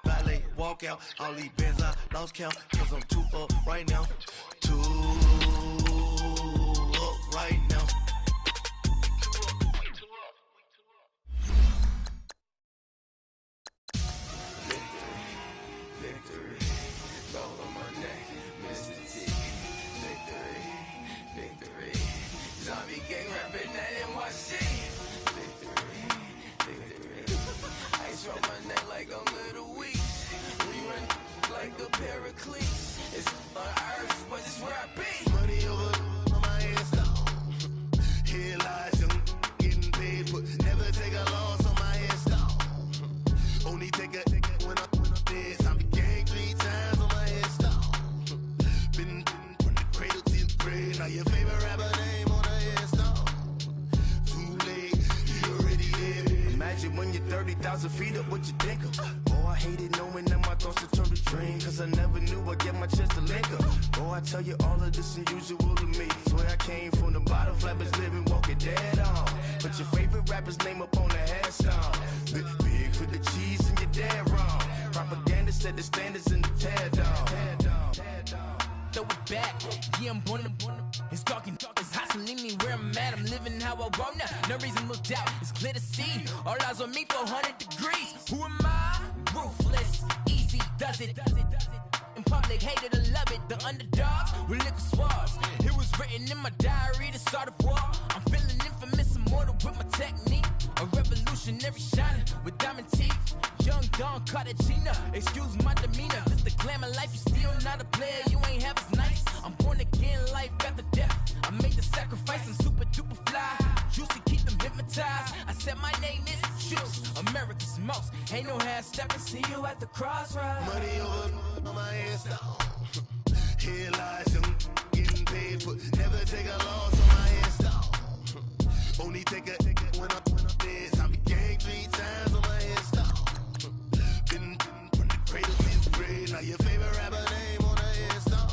Valet, walk out, all these bands I lost count, cause I'm too up right now. Too up right now. Victory, all on my neck, Mr. T. Victory, zombie gang rapping that NYC. Victory, ice round my neck like a little weak. We run like a paraclete. It's on earth, but it's where I be. Money over on my hands down. Here lies young, getting paid, but never take a loss on my hands down. Only take a when I'm dead. Zombie gang 3 times on my hands down. Been from the cradle to the grave. Now your favorite rapper name on the hands down. Too late, you already there. Imagine when you're 30,000 feet up, what you think of? Oh, I hated knowing that my thoughts would turn to dream, cause I never knew I'd get my chance to link up. Oh, I tell you all of this unusual to me. Swear I came from the bottom, flappers living, walking dead on. Put your favorite rapper's name up on the headstone. Big for the cheese and you're dead wrong. Propaganda set the standards in the tear down. Throw it back, yeah, I'm born to it's talking, it's hustling me where I'm at. I'm living how I want now. No reason to look out, it's clear to see. All eyes on me for 100 degrees. Who am I? Ruthless, easy, does it. In public, hated or love it. The underdogs with liquor swabs. It was written in my diary to start a war. I'm feeling infamous, immortal with my technique. A revolutionary shining with diamond teeth. Young Don Cartagena, excuse my demeanor. This the glamour life, you still not a player. You ain't half as nice. I'm born again, life after death. I made the sacrifice and super duper fly. Juicy, keep them hypnotized. I said my name is Juice, America's most. Ain't no half stepping. See you at the crossroads. Money over on my hands down. Here lies young, getting paid, but never take a loss on my hands down. Only take a when I'm dead. Zombie gang 3 times on my hands down. Been from the cradle to the grave. Now your favorite rapper name on the hands down.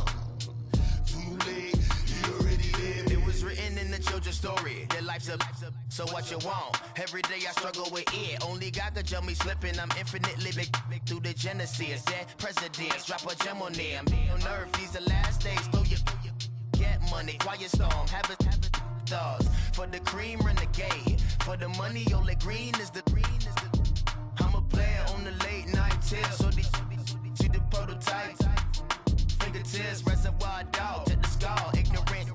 Too late, you already there. It was written in the children's story. Their life's a so what you want? Every day I struggle with it. Only God could jump me slipping. I'm infinitely big through the genesis. Dead presidents, drop a gem on them. On earth, these the last days. Throw your get money, quiet storm, have it stars. For the cream, renegade. For the money, only green is the. I'm a player on the late night tips. So these see the prototype. Fingertips, reservoir dog, check the skull, ignorant.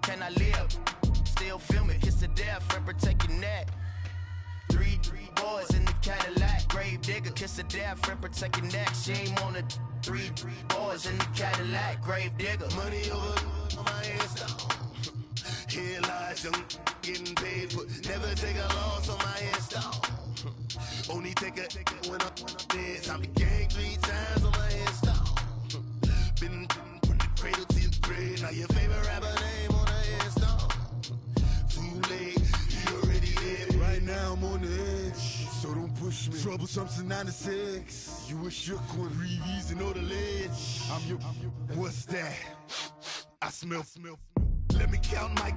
Can I live? Still film it, kiss to death, friend protect your neck. 3 boys in the Cadillac, grave digger, kiss to death, friend protect your neck. Shame on the 3 boys in the Cadillac, grave digger. Money over on my hands down. Here lies young, getting paid, but never take a loss on my hands down. Only take a when I'm dead. Zombie gang 3 times on my hands down. Been from the cradle to the grave. Now your favorite rapper name on the hands down. Too late, you already there. Right now I'm on the edge, so don't push me. Troublesome since 96. You a shook one, breathe easy, know the ledge. I'm your, what's that? I smell. Let me count my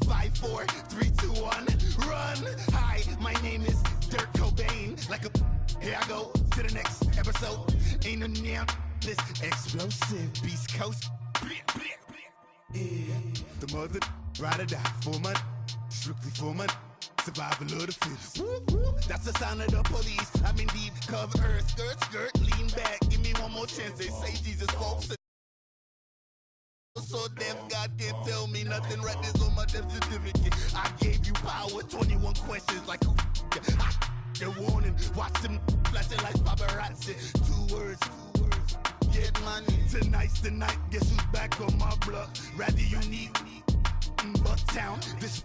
5, 4, 3, 2, 1, run. Hi, my name is Dirk Cobain. Like a, here I go to the next episode. Ain't no damn this explosive Beast Coast. Yeah. The mother ride or die for my strictly for my survival of the fittest. That's the sound of the police. I'm in deep cover earth, skirt, lean back. Give me one more chance. They say Jesus folks. So deaf, God can't tell me nothing. Right there's on my death certificate. I gave you power, 21 questions like who the warning. Watch them flashing like paparazzi. 2 words. Get money. Tonight's the night. Guess who's back on my block? Rather unique. Bucktown. This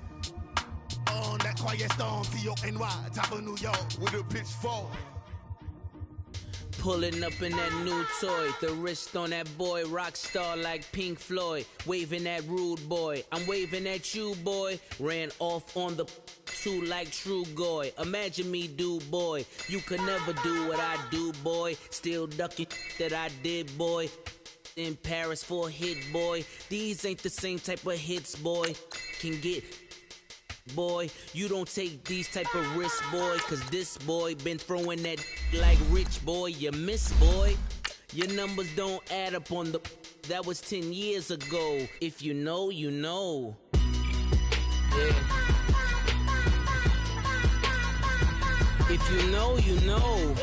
on that quiet storm. T-O-N-Y. Top of New York with a pitchfork. Pulling up in that new toy, the wrist on that boy, rock star like Pink Floyd, waving at rude boy, I'm waving at you boy, ran off on the 2 like True Goy, imagine me do boy, you could never do what I do boy, still ducking that I did boy, in Paris for a hit boy, these ain't the same type of hits boy, can get boy, you don't take these type of risks, boy, cause this boy been throwing that like rich, boy. You miss, boy. Your numbers don't add up on the... That was 10 years ago. If you know, you know. Yeah. If you know, you know.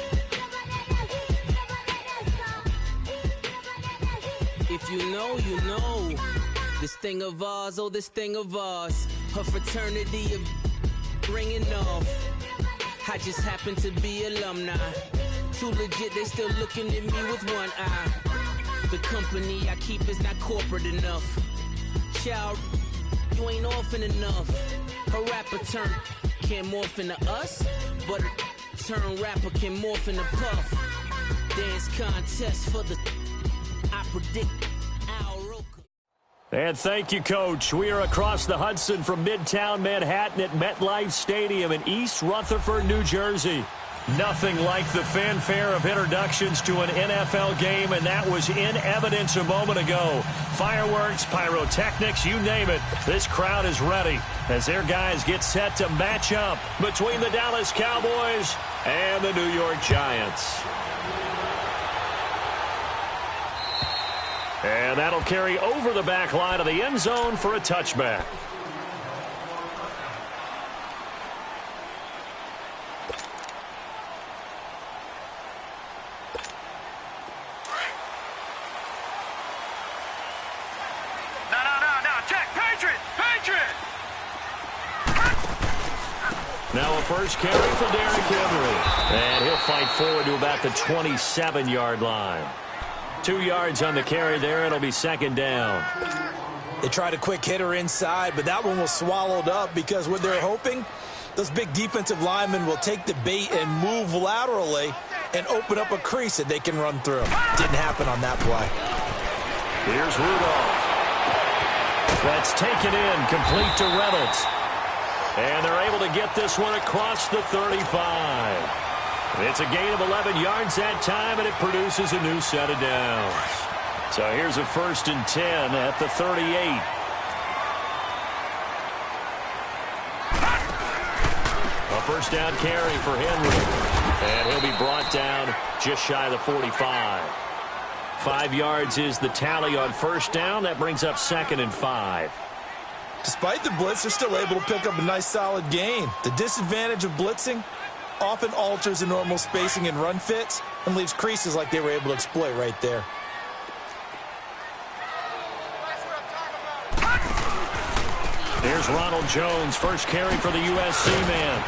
If you know, you know. This thing of ours, oh, this thing of ours. Her fraternity of ringing off. I just happen to be alumni. Too legit, they still looking at me with one eye. The company I keep is not corporate enough. Child, you ain't orphan enough. A rapper turn can't morph into us, but a turn rapper can morph into Puff. Dance contest for the... I predict Al Roker. And thank you, Coach. We are across the Hudson from Midtown Manhattan at MetLife Stadium in East Rutherford, New Jersey. Nothing like the fanfare of introductions to an NFL game, and that was in evidence a moment ago. Fireworks, pyrotechnics, you name it. This crowd is ready as their guys get set to match up between the Dallas Cowboys and the New York Giants. And that'll carry over the back line of the end zone for a touchback. Now a first carry for Derrick Henry. And he'll fight forward to about the 27-yard line. 2 yards on the carry there. It'll be second down. They tried a quick hitter inside, but that one was swallowed up because what they're hoping, those big defensive linemen will take the bait and move laterally and open up a crease that they can run through. Didn't happen on that play. Here's Rudolph. That's taken in, complete to Reynolds. And they're able to get this one across the 35. It's a gain of 11 yards that time, and it produces a new set of downs. So here's a 1st and 10 at the 38. A first down carry for Henry. And he'll be brought down just shy of the 45. 5 yards is the tally on first down. That brings up 2nd and 5. Despite the blitz, they're still able to pick up a nice solid gain. The disadvantage of blitzing often alters the normal spacing and run fits and leaves creases like they were able to exploit right there. Here's Ronald Jones, first carry for the USC man.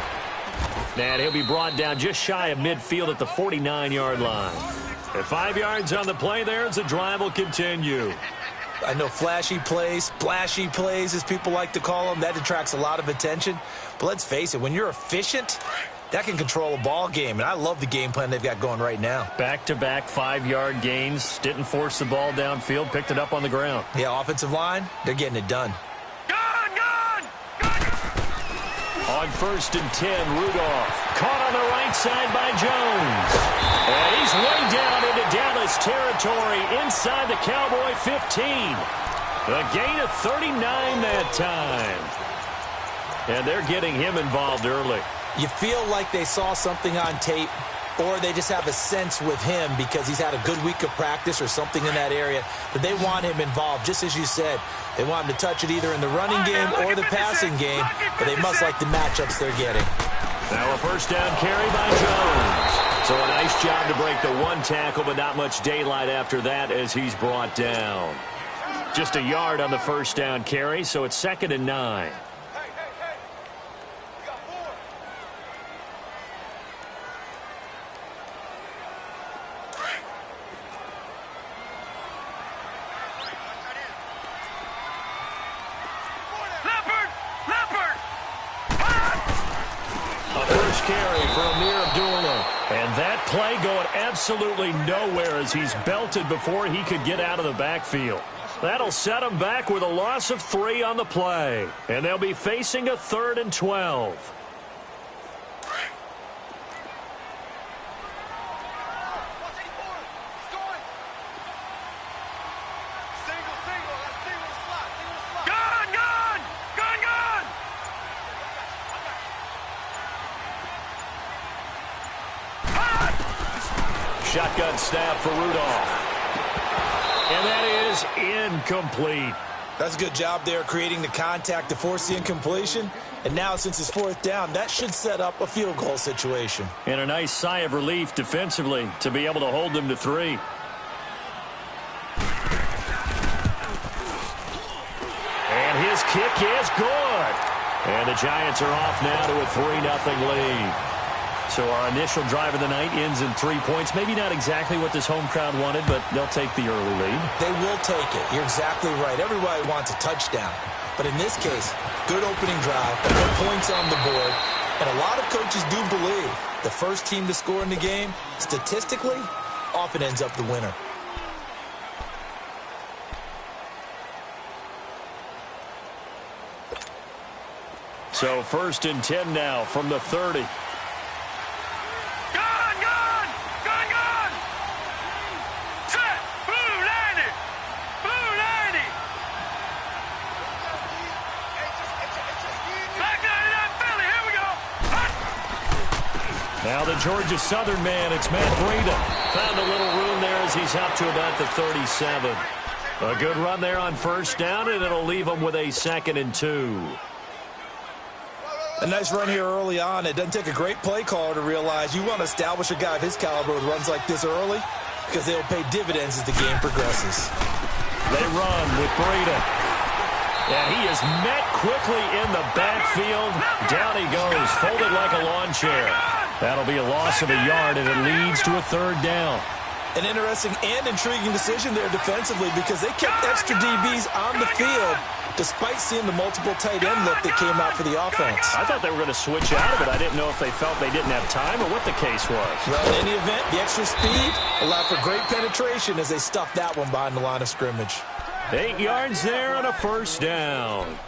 And he'll be brought down just shy of midfield at the 49-yard line. At 5 yards on the play there as the drive will continue. I know flashy plays, splashy plays, as people like to call them, that attracts a lot of attention. But let's face it, when you're efficient, that can control a ball game. And I love the game plan they've got going right now. Back-to-back 5-yard gains. Didn't force the ball downfield. Picked it up on the ground. Yeah, offensive line, they're getting it done. On 1st and 10, Rudolph. Caught on the right side by Jones. And he's way down into Dallas territory inside the Cowboy 15. A gain of 39 that time. And they're getting him involved early. You feel like they saw something on tape, or they just have a sense with him because he's had a good week of practice or something in that area that they want him involved. Just as you said, they want him to touch it either in the running game or the passing game, but they must like the matchups they're getting. Now a first down carry by Jones. So a nice job to break the one tackle, but not much daylight after that as he's brought down. Just a yard on the first down carry, so it's 2nd and 9. Play going absolutely nowhere as he's belted before he could get out of the backfield. That'll set him back with a loss of 3 on the play. And they'll be facing a 3rd and 12. shotgun snap for Rudolph. And that is incomplete. That's a good job there creating the contact to force the incompletion. And now, since it's fourth down, that should set up a field goal situation. And a nice sigh of relief defensively to be able to hold them to 3. And his kick is good. And the Giants are off now to a 3-0 lead. So our initial drive of the night ends in 3 points. Maybe not exactly what this home crowd wanted, but they'll take the early lead. They will take it. You're exactly right. Everybody wants a touchdown. But in this case, good opening drive, good points on the board. And a lot of coaches do believe the first team to score in the game, statistically, often ends up the winner. So 1st and 10 now from the 30. Now the Georgia Southern man, it's Matt Breida. Found a little room there as he's out to about the 37. A good run there on 1st down, and it'll leave him with a 2nd and 2. A nice run here early on. It doesn't take a great play caller to realize you want to establish a guy of his caliber with runs like this early because they'll pay dividends as the game progresses. They run with Breida. And he is met quickly in the backfield. Down he goes, folded like a lawn chair. That'll be a loss of a yard, and it leads to a 3rd down. An interesting and intriguing decision there defensively because they kept extra DBs on the field despite seeing the multiple tight end look that came out for the offense. I thought they were going to switch out of it. I didn't know if they felt they didn't have time or what the case was. Well, in any event, the extra speed allowed for great penetration as they stuffed that one behind the line of scrimmage. 8 yards there on a 1st down.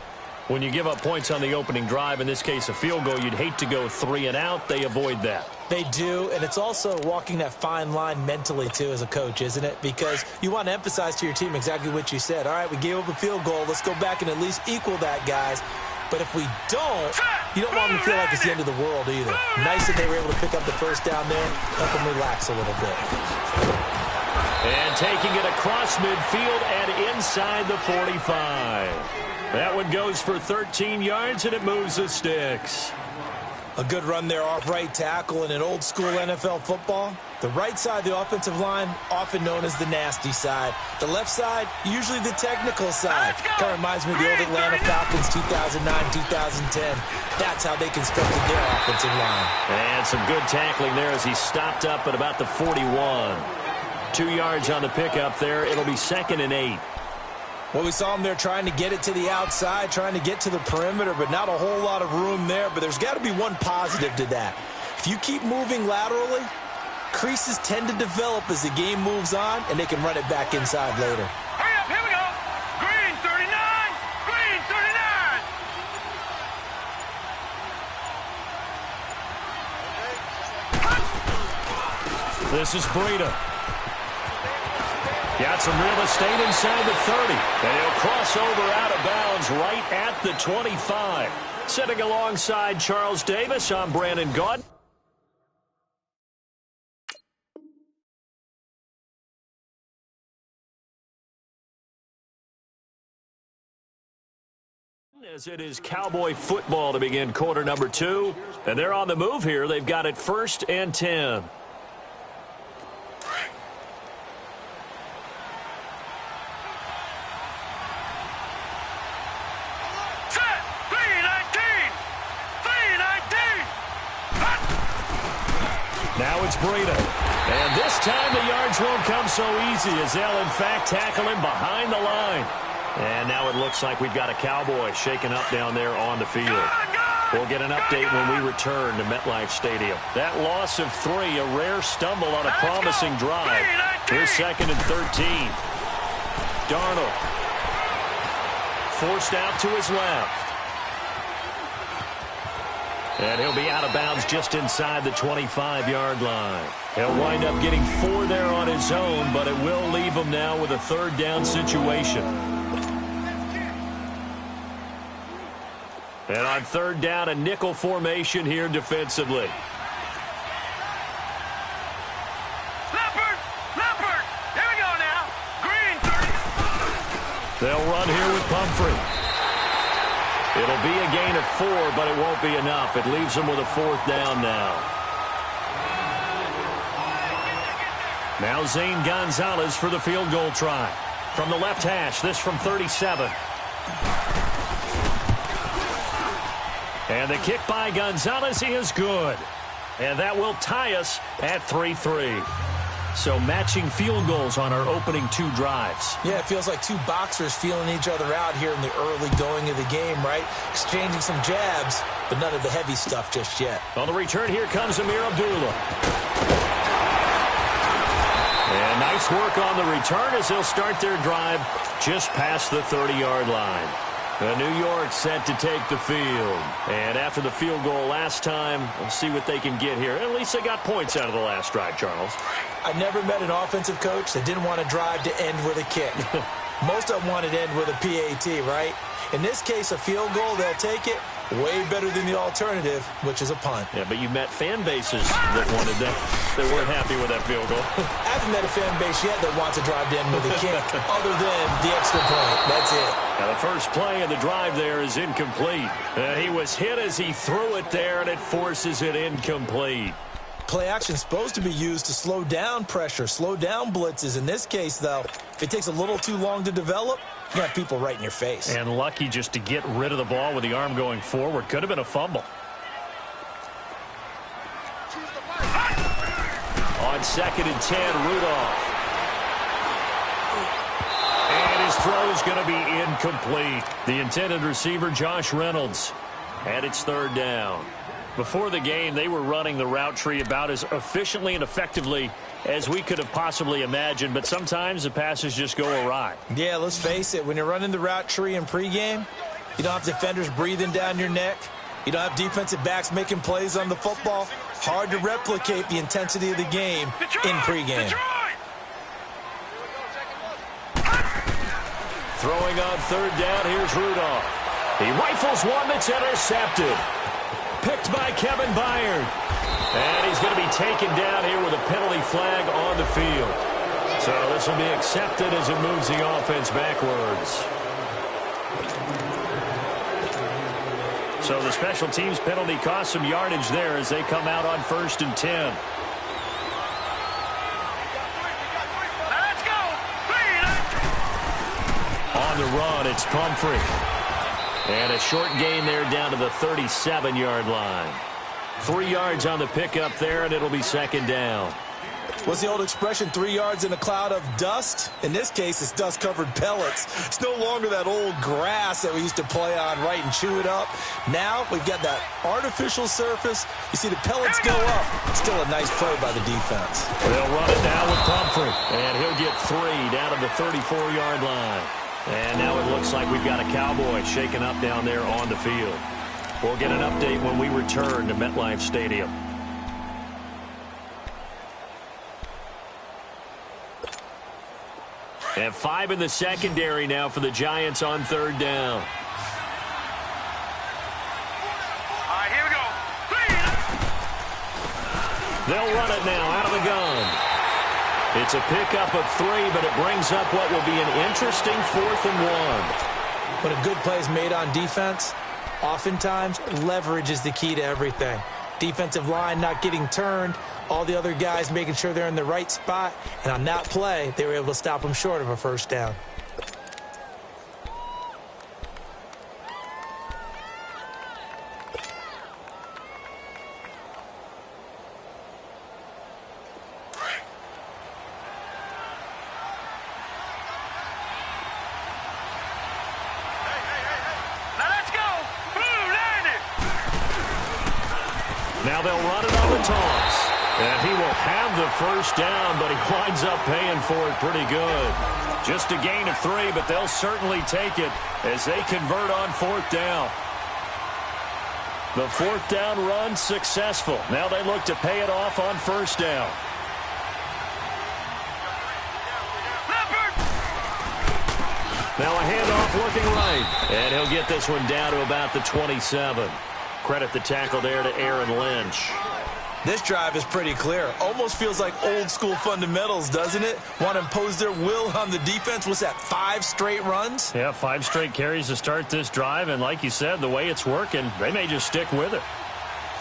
When you give up points on the opening drive, in this case a field goal, you'd hate to go 3 and out. They avoid that. They do, and it's also walking that fine line mentally, too, as a coach, isn't it? Because you want to emphasize to your team exactly what you said. All right, we gave up a field goal. Let's go back and at least equal that, guys. But if we don't, you don't want them to feel like it's the end of the world either. Nice that they were able to pick up the 1st down there, help them relax a little bit. And taking it across midfield and inside the 45. That one goes for 13 yards, and it moves the sticks. A good run there off right tackle in an old-school NFL football. The right side of the offensive line, often known as the nasty side. The left side, usually the technical side. Kind of reminds me of the old Atlanta Falcons 2009-2010. That's how they constructed their offensive line. And some good tackling there as he stopped up at about the 41. 2 yards on the pickup there. It'll be 2nd and 8. Well, we saw him there trying to get it to the outside, trying to get to the perimeter, but not a whole lot of room there. But there's got to be one positive to that. If you keep moving laterally, creases tend to develop as the game moves on, and they can run it back inside later. Hurry up, here we go. Green 39, green 39. This is Breida. Got some real estate inside the 30. And he'll cross over out of bounds right at the 25. Sitting alongside Charles Davis, I'm Brandon Gaudin. As it is Cowboy football to begin quarter number 2. And they're on the move here. They've got it 1st and 10. Now it's Breida. And this time the yards won't come so easy as they'll, in fact, tackle him behind the line. And now it looks like we've got a Cowboy shaken up down there on the field. We'll get an update when we return to MetLife Stadium. That loss of 3, a rare stumble on a promising drive. Here's 2nd and 13. Darnold. Forced out to his left. And he'll be out of bounds just inside the 25-yard line. He'll wind up getting 4 there on his own, but it will leave him now with a 3rd down situation. And on 3rd down, a nickel formation here defensively. Snapper! They'll run here with Pumphrey. It'll be a gain of 4, but it won't be enough. It leaves them with a 4th down now. Now Zane Gonzalez for the field goal try. From the left hash, this from 37. And the kick by Gonzalez is good. And that will tie us at 3-3. So matching field goals on our opening 2 drives. Yeah, it feels like 2 boxers feeling each other out here in the early going of the game, right? Exchanging some jabs, but none of the heavy stuff just yet. On the return, here comes Amir Abdullah. And nice work on the return as they'll start their drive just past the 30-yard line. New York set to take the field. And after the field goal last time, we'll see what they can get here. At least they got points out of the last drive, Charles. I never met an offensive coach that didn't want to drive to end with a kick. Most of them wanted to end with a PAT, right? In this case, a field goal, they'll take it. Way better than the alternative, which is a punt. Yeah, but you met fan bases that wanted that, that weren't happy with that field goal. I haven't met a fan base yet that wants to drive to end with a kick, other than the extra point. That's it. Now the first play of the drive there is incomplete. He was hit as he threw it there, and it forces it incomplete. Play action is supposed to be used to slow down pressure, slow down blitzes. In this case, though, if it takes a little too long to develop, you got people right in your face. And lucky just to get rid of the ball with the arm going forward. Could have been a fumble. On 2nd and 10, Rudolph. And his throw is going to be incomplete. The intended receiver, Josh Reynolds. And it's 3rd down. Before the game, they were running the route tree about as efficiently and effectively as we could have possibly imagined, but sometimes the passes just go awry. Yeah, let's face it. When you're running the route tree in pregame, you don't have defenders breathing down your neck. You don't have defensive backs making plays on the football. Hard to replicate the intensity of the game in pregame. Throwing on 3rd down, here's Rudolph. He rifles one that's intercepted. Picked by Kevin Byard. And he's going to be taken down here with a penalty flag on the field. So this will be accepted as it moves the offense backwards. So the special teams penalty cost some yardage there as they come out on 1st and 10. Let's go. On the run, it's Pumphrey. And a short gain there down to the 37-yard line. 3 yards on the pickup there, and it'll be 2nd down. What's the old expression, 3 yards in a cloud of dust? In this case, it's dust-covered pellets. It's no longer that old grass that we used to play on, right, and chew it up. Now we've got that artificial surface. You see the pellets go up. Still a nice play by the defense. They'll run it now with Pumphrey. And he'll get 3 down to the 34-yard line. And now it looks like we've got a Cowboy shaken up down there on the field. We'll get an update when we return to MetLife Stadium. And 5 in the secondary now for the Giants on 3rd down. All right, here we go. They'll run it now out of the gun. It's a pickup of 3, but it brings up what will be an interesting 4th and 1. When a good play is made on defense, oftentimes leverage is the key to everything. Defensive line not getting turned, all the other guys making sure they're in the right spot, and on that play, they were able to stop them short of a 1st down. Now they'll run it on the toss. And he will have the 1st down, but he winds up paying for it pretty good. Just a gain of 3, but they'll certainly take it as they convert on 4th down. The 4th down run successful. Now they look to pay it off on 1st down. Now a handoff looking right. And he'll get this one down to about the 27. Credit the tackle there to Aaron Lynch. This drive is pretty clear. Almost feels like old school fundamentals, doesn't it? Want to impose their will on the defense. What's that, 5 straight runs? Yeah, 5 straight carries to start this drive. And like you said, the way it's working, they may just stick with it.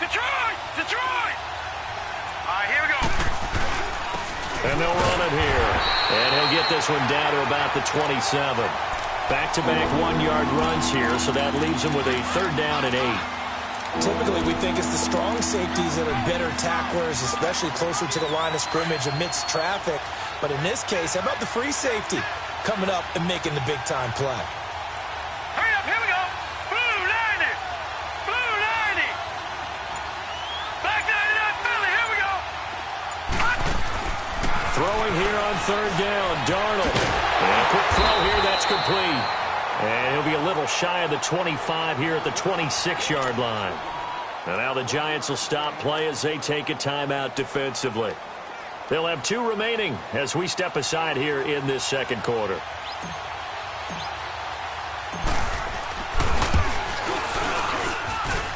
Detroit! Detroit! All right, here we go. And they'll run it here. And he'll get this one down to about the 27. Back-to-back 1-yard runs here, so that leaves him with a 3rd down and 8. Typically, we think it's the strong safeties that are better tacklers, especially closer to the line of scrimmage amidst traffic. But in this case, how about the free safety coming up and making the big-time play? Hurry up, here we go. Blue 90. Blue 90. Black 99 Philly, here we go. Throwing here on 3rd down, Darnold. And a quick throw here, that's complete. And he'll be a little shy of the 25 here at the 26-yard line. And now the Giants will stop play as they take a timeout defensively. They'll have 2 remaining as we step aside here in this second quarter.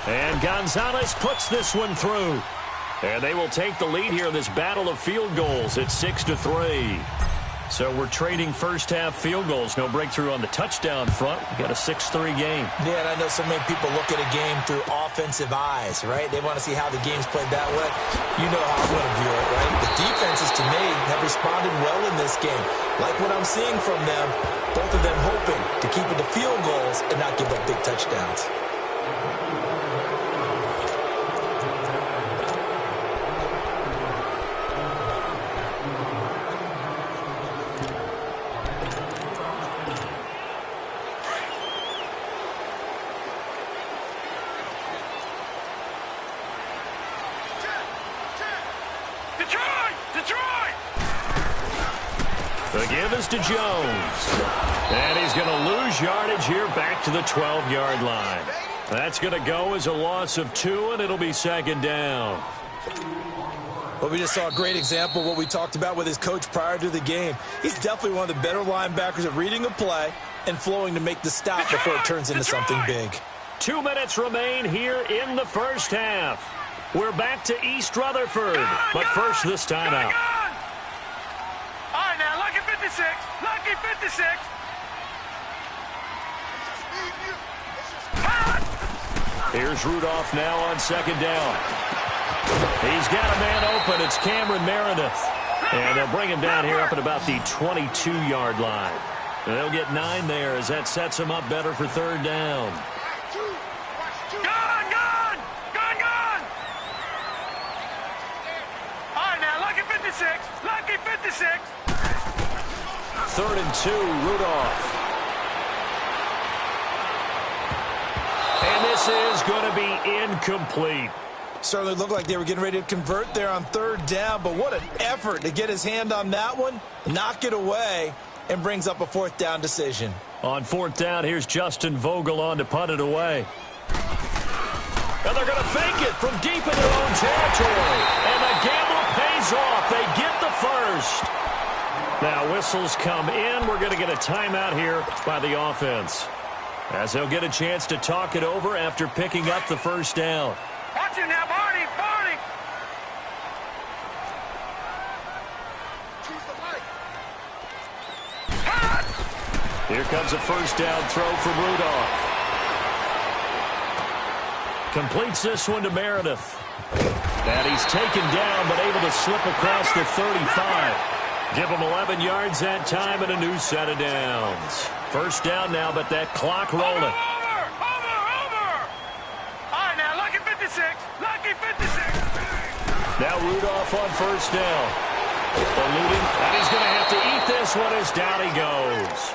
And Gonzalez puts this one through. And they will take the lead here in this battle of field goals at 6-3. So we're trading first-half field goals. No breakthrough on the touchdown front. We've got a 6-3 game. Yeah, and I know so many people look at a game through offensive eyes, right? They want to see how the game's played that way. You know how I'm going to view it, right? The defenses, to me, have responded well in this game. Like what I'm seeing from them, both of them hoping to keep it to field goals and not give up big touchdowns. The give is to Jones. And he's going to lose yardage here back to the 12-yard line. That's going to go as a loss of 2, and it'll be 2nd down. Well, we just saw a great example of what we talked about with his coach prior to the game. He's definitely one of the better linebackers at reading a play and flowing to make the stop before it turns into something big. 2 minutes remain here in the first half. We're back to East Rutherford, but first this timeout. All right, now, Lucky 56. Lucky 56. Here's Rudolph now on 2nd down. He's got a man open. It's Cameron Meredith. And they'll bring him down here up at about the 22-yard line. And they'll get 9 there as that sets him up better for 3rd down. Gone! All right, now, Lucky 56. Lucky 56. 3rd and 2, Rudolph. And this is going to be incomplete. Certainly looked like they were getting ready to convert there on 3rd down, but what an effort to get his hand on that one, knock it away, and brings up a 4th down decision. On 4th down, here's Justin Vogel on to punt it away. And they're going to fake it from deep in their own territory. And the gamble pays off. They get the first. Now whistles come in. We're going to get a timeout here by the offense, as they'll get a chance to talk it over after picking up the 1st down. Watch it now, Barney! Barney! Here comes a 1st down throw from Rudolph. Completes this one to Meredith. And he's taken down, but able to slip across the 35. Give him 11 yards that time and a new set of downs. 1st down now, but that clock rolling. Over! All right, now, Lucky 56. Lucky 56. Now Rudolph on 1st down. Eluding, and he's going to have to eat this one as down he goes.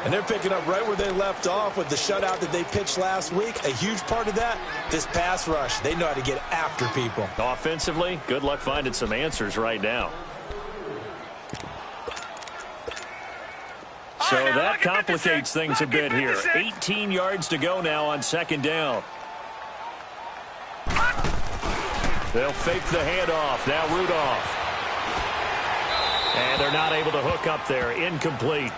And they're picking up right where they left off with the shutout that they pitched last week. A huge part of that, this pass rush. They know how to get after people. Offensively, good luck finding some answers right now. So that complicates things a bit here. 18 yards to go now on 2nd down. They'll fake the handoff. Now Rudolph. And they're not able to hook up there. Incomplete.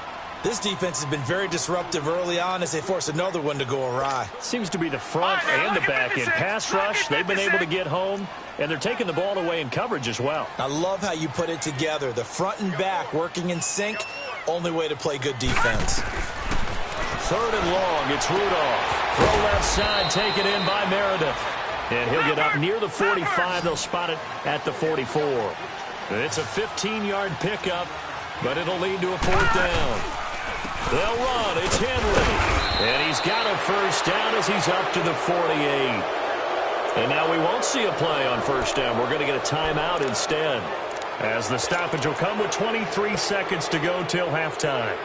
This defense has been very disruptive early on as they force another one to go awry. Seems to be the front and the back end. Pass rush, they've been able to get home, and they're taking the ball away in coverage as well. I love how you put it together. The front and back working in sync, only way to play good defense. 3rd and long, it's Rudolph. Throw left side, taken in by Meredith. And he'll get up near the 45. They'll spot it at the 44. It's a 15-yard pickup, but it'll lead to a 4th down. They'll run. It's Henry. And he's got a 1st down as he's up to the 48. And now we won't see a play on 1st down. We're going to get a timeout instead, as the stoppage will come with 23 seconds to go till halftime.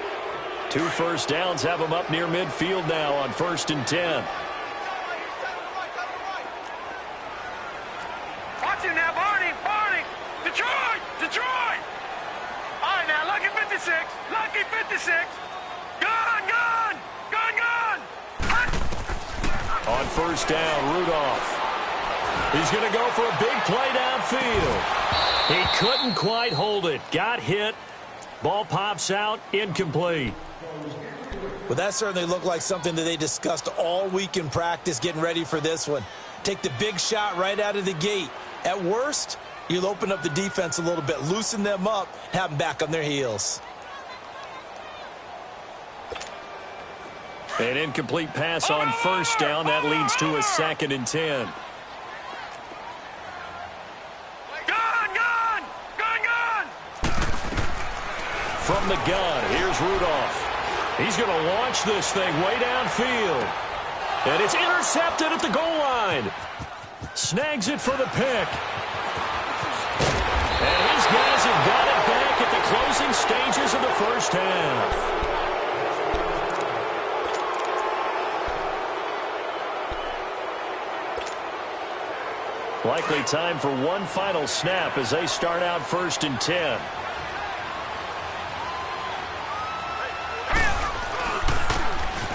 2 1st downs have them up near midfield now on 1st and 10. Watch it now, Barney. Detroit. All right, now, lucky 56. Gun. On 1st down, Rudolph. He's going to go for a big play downfield. He couldn't quite hold it. Got hit. Ball pops out, incomplete. Well, that certainly looked like something that they discussed all week in practice getting ready for this one. Take the big shot right out of the gate. At worst, you'll open up the defense a little bit, loosen them up, have them back on their heels. An incomplete pass on 1st down. That leads to a 2nd and 10. Gun! From the gun, here's Rudolph. He's going to launch this thing way downfield. And it's intercepted at the goal line. Snags it for the pick. And his guys have got it back at the closing stages of the 1st half. Likely time for one final snap as they start out 1st and 10.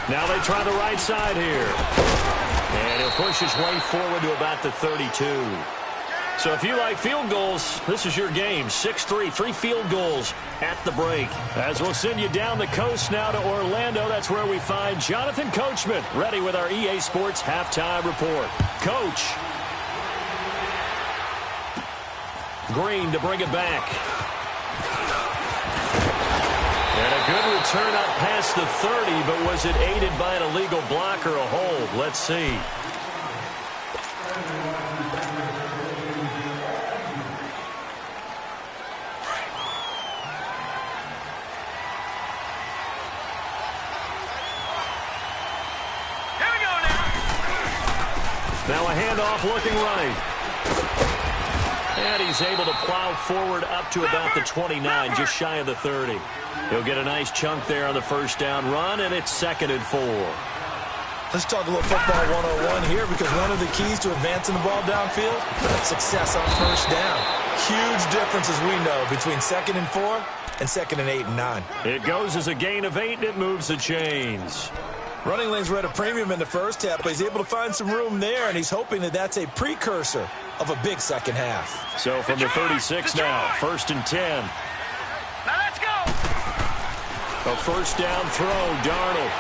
Now they try the right side here. And he'll push his way forward to about the 32. So if you like field goals, this is your game. 6-3, 3 field goals at the break. As we'll send you down the coast now to Orlando, that's where we find Jonathan Coachman, ready with our EA Sports halftime report. Coach. Green to bring it back. And a good return up past the 30, but was it aided by an illegal block or a hold? Let's see. Here we go now. Now a handoff looking right. And he's able to plow forward up to about the 29, just shy of the 30. He'll get a nice chunk there on the 1st down run, and it's 2nd and 4. Let's talk a little football 101 here, because one of the keys to advancing the ball downfield, success on 1st down. Huge difference, as we know, between 2nd and 4 and 2nd and 8 and 9. It goes as a gain of 8, and it moves the chains. Running lanes were at a premium in the 1st half, but he's able to find some room there, and he's hoping that that's a precursor of a big 2nd half. So from the 36 now, 1st and 10. Now let's go. A 1st down throw, Darnold.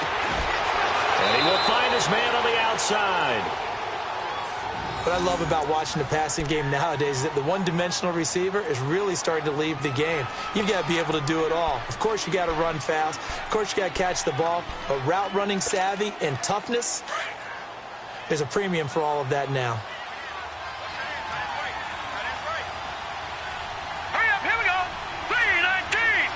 And he will find his man on the outside. What I love about watching the passing game nowadays is that the one-dimensional receiver is really starting to leave the game. You've got to be able to do it all. Of course, you got to run fast. Of course, you got to catch the ball. But route running savvy and toughness, there's a premium for all of that now. Hurry up, here we go. 319.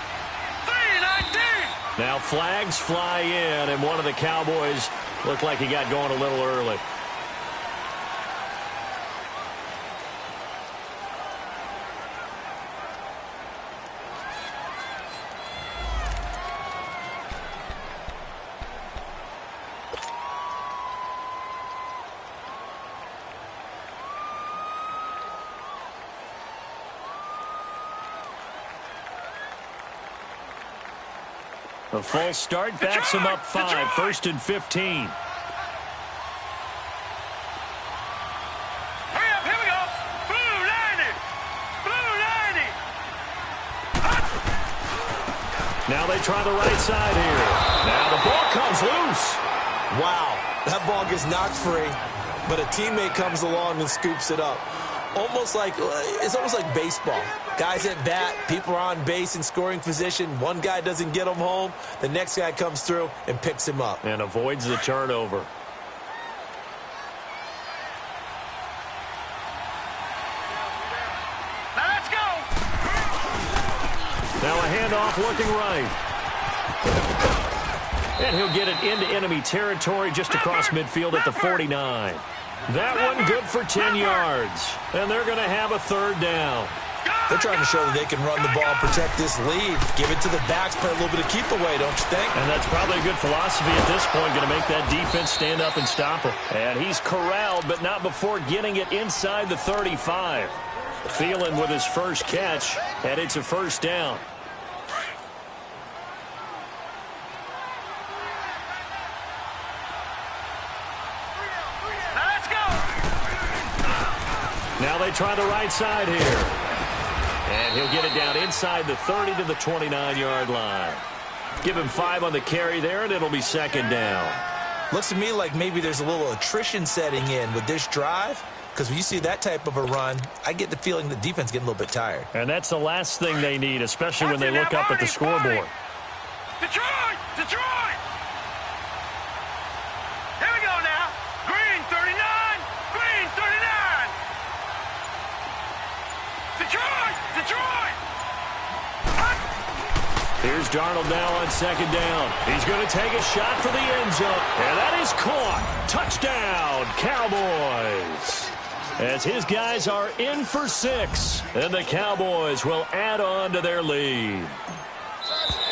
319. Now flags fly in, and one of the Cowboys looked like he got going a little early. A false start backs him up 5, 1st and 15. Hurry up, here we go. Blue 90. Blue 90. Now they try the right side here. Now the ball comes loose. Wow, that ball gets knocked free, but a teammate comes along and scoops it up. It's almost like baseball. Guys at bat, people are on base in scoring position. One guy doesn't get him home. The next guy comes through and picks him up. And avoids the turnover. Now let's go. Now a handoff looking right. And he'll get it into enemy territory just across midfield at the 49. That one good for 10 yards. And they're going to have a third down. They're trying to show that they can run the ball and protect this lead. Give it to the backs, play a little bit of keep away, don't you think? And that's probably a good philosophy at this point, going to make that defense stand up and stop him. And he's corralled, but not before getting it inside the 35. Thielen with his first catch, and it's a first down. Now they try the right side here. And he'll get it down inside the 30 to the 29-yard line. Give him 5 on the carry there, and it'll be second down. Looks to me like maybe there's a little attrition setting in with this drive, because when you see that type of a run, I get the feeling the defense getting a little bit tired. And that's the last thing they need, especially when they look up at the scoreboard. Detroit! Detroit! Here we go now. Green 39. Green 39. Detroit! Detroit! Here's Darnold now on second down. He's going to take a shot for the end zone. And that is caught. Touchdown, Cowboys. As his guys are in for 6. And the Cowboys will add on to their lead.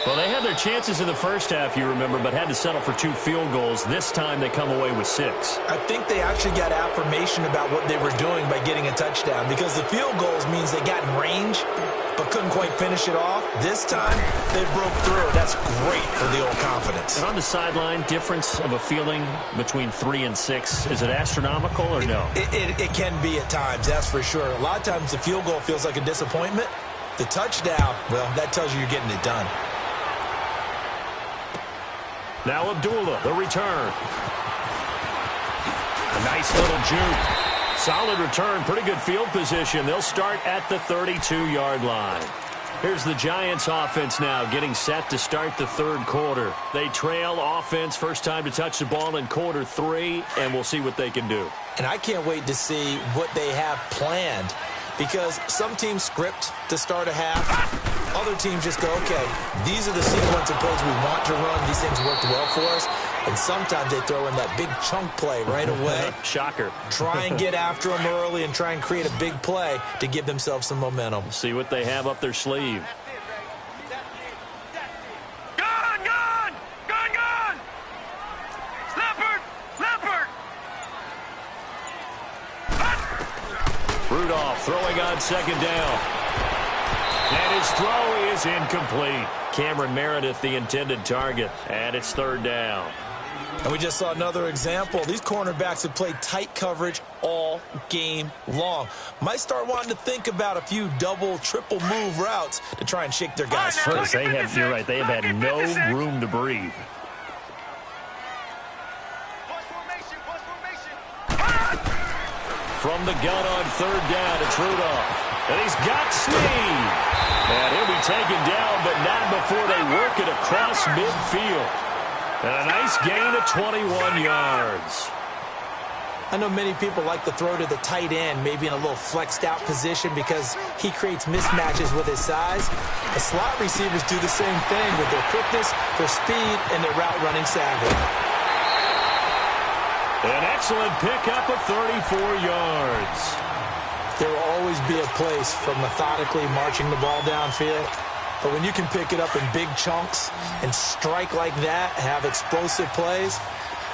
Well, they had their chances in the first half, you remember, but had to settle for 2 field goals. This time they come away with 6. I think they actually got affirmation about what they were doing by getting a touchdown, because the field goals means they got in range but couldn't quite finish it off. This time, they broke through. That's great for the old confidence. And on the sideline, difference of a feeling between 3 and 6, is it astronomical or no? It can be at times, that's for sure. A lot of times the field goal feels like a disappointment. The touchdown, well, that tells you you're getting it done. Now Abdullah, the return. A nice little juke. Solid return, pretty good field position. They'll start at the 32-yard line. Here's the Giants offense now getting set to start the third quarter. They trail offense, first time to touch the ball in quarter 3, and we'll see what they can do. And I can't wait to see what they have planned, because some teams script to start a half. Other teams just go, okay, these are the sequence of plays we want to run. These things worked well for us. And sometimes they throw in that big chunk play right away. Shocker. Try and get after them early and try and create a big play to give themselves some momentum. See what they have up their sleeve. Gone! Gone! Gone! Gone! Leopard! Leopard! Rudolph throwing on second down. And his throw is incomplete. Cameron Meredith, the intended target. And it's third down. And we just saw another example. These cornerbacks have played tight coverage all game long. Might start wanting to think about a few double, triple move routes to try and shake their guys free. You're right, they have had no room to breathe. From the gun on third down, it's Rudolph. And he's got Snead. And he'll be taken down, but not before they work it across midfield. And a nice gain of 21 yards. I know many people like to throw to the tight end, maybe in a little flexed out position because he creates mismatches with his size. The slot receivers do the same thing with their quickness, their speed, and their route running savvy. An excellent pickup of 34 yards. There will always be a place for methodically marching the ball downfield. But when you can pick it up in big chunks and strike like that, have explosive plays,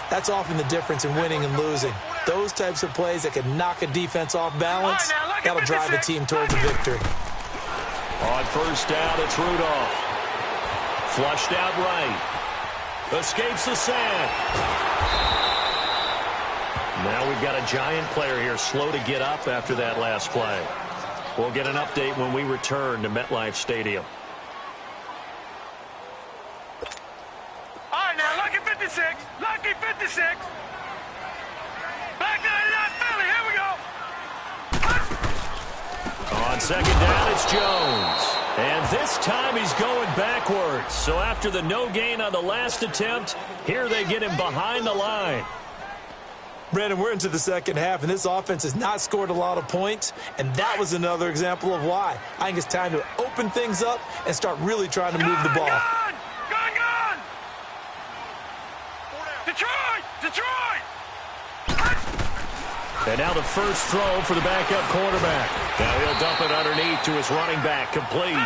that's often the difference in winning and losing. Those types of plays that can knock a defense off balance, that'll drive a team towards a victory. On first down, it's Rudolph. Flushed out right. Escapes the sack. Now we've got a Giant player here slow to get up after that last play. We'll get an update when we return to MetLife Stadium. 56. Back 99 Philly. Here we go. On second down, it's Jones. And this time he's going backwards. So after the no gain on the last attempt, here they get him behind the line. Brandon, we're into the second half, and this offense has not scored a lot of points, and that was another example of why. I think it's time to open things up and start really trying to move the ball. Gone! Detroit! And now the first throw for the backup quarterback. Now he'll dump it underneath to his running back, complete.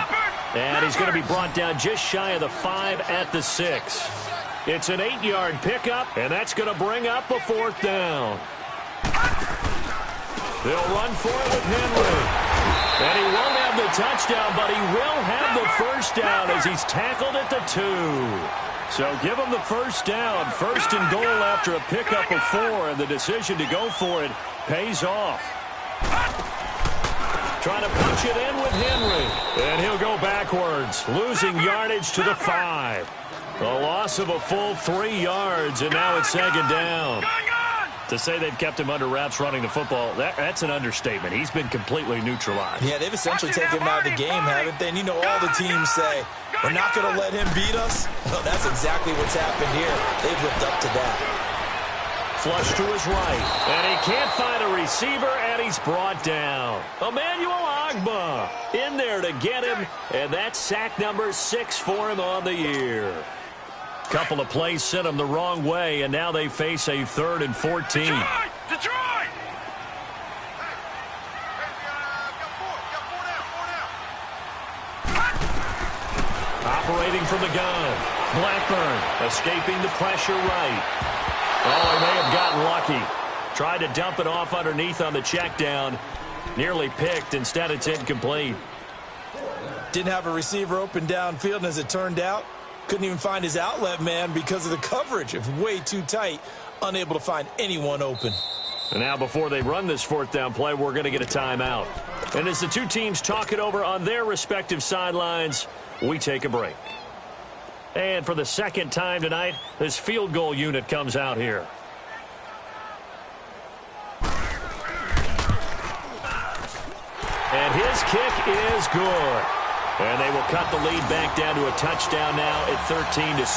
And he's going to be brought down just shy of the 5 at the 6. It's an 8-yard pickup, and that's going to bring up a 4th down. They'll run for it with Henry. And he won't have the touchdown, but he will have the first down as he's tackled at the 2. So give him the first down, 1st and goal after a pickup of 4, and the decision to go for it pays off. Trying to punch it in with Henry, and he'll go backwards, losing yardage to the 5. A loss of a full 3 yards, and now it's second down. To say they've kept him under wraps running the football, that's an understatement. He's been completely neutralized. Yeah, they've essentially taken him out of the game, haven't they? And you know all the teams say, we're not going to let him beat us. Well, that's exactly what's happened here. They've lived up to that. Flush to his right, and he can't find a receiver, and he's brought down. Emmanuel Ogbah in there to get him, and that's sack number 6 for him on the year. Couple of plays sent him the wrong way, and now they face a 3rd and 14. Detroit! Operating from the gun. Blackburn escaping the pressure right. Oh, he may have gotten lucky. Tried to dump it off underneath on the check down. Nearly picked. Instead, it's incomplete. Didn't have a receiver open downfield, and as it turned out, couldn't even find his outlet man because of the coverage. It was way too tight. Unable to find anyone open. And now before they run this 4th down play, we're going to get a timeout. And as the two teams talk it over on their respective sidelines, we take a break. And for the second time tonight, this field goal unit comes out here. And his kick is good. And they will cut the lead back down to a touchdown now at 13-6.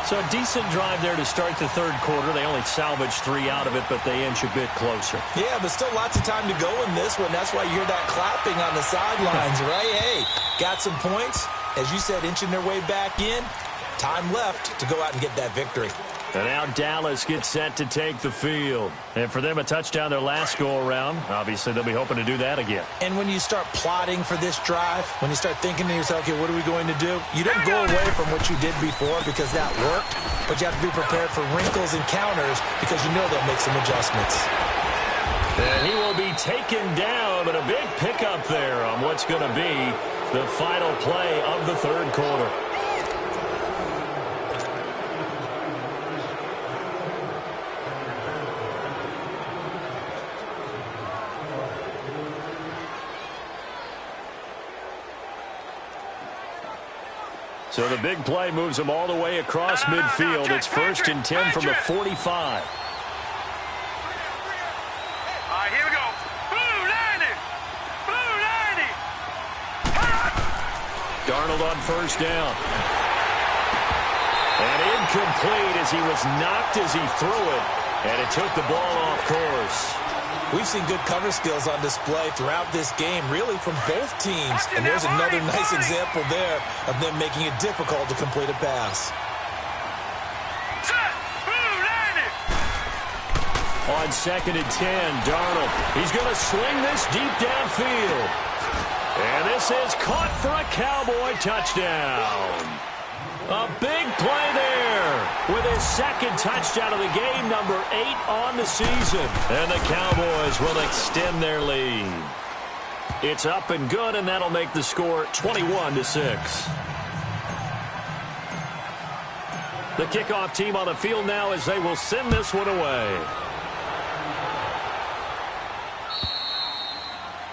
So a decent drive there to start the 3rd quarter. They only salvaged 3 out of it, but they inch a bit closer. Yeah, but still lots of time to go in this one. That's why you hear that clapping on the sidelines, right? Hey, got some points. As you said, inching their way back in. Time left to go out and get that victory. And now Dallas gets set to take the field. And for them, a touchdown their last go-around. Obviously, they'll be hoping to do that again. And when you start plotting for this drive, when you start thinking to yourself, okay, what are we going to do? You don't go away from what you did before because that worked, but you have to be prepared for wrinkles and counters because you know they'll make some adjustments. And he will be taken down, but a big pickup there on what's going to be the final play of the 3rd quarter. So the big play moves them all the way across midfield. It's 1st and 10 from the 45. All right, here we go. Blue 90! Blue 90! Darnold on 1st down. And incomplete as he was knocked as he threw it. And it took the ball off course. We've seen good cover skills on display throughout this game, really from both teams. And there's another nice example there of them making it difficult to complete a pass. On 2nd and 10, Darnold. He's going to sling this deep downfield. And this is caught for a Cowboy touchdown. A big play there with his 2nd touchdown of the game, number 8 on the season. And the Cowboys will extend their lead. It's up and good, and that'll make the score 21-6. The kickoff team on the field now as they will send this one away.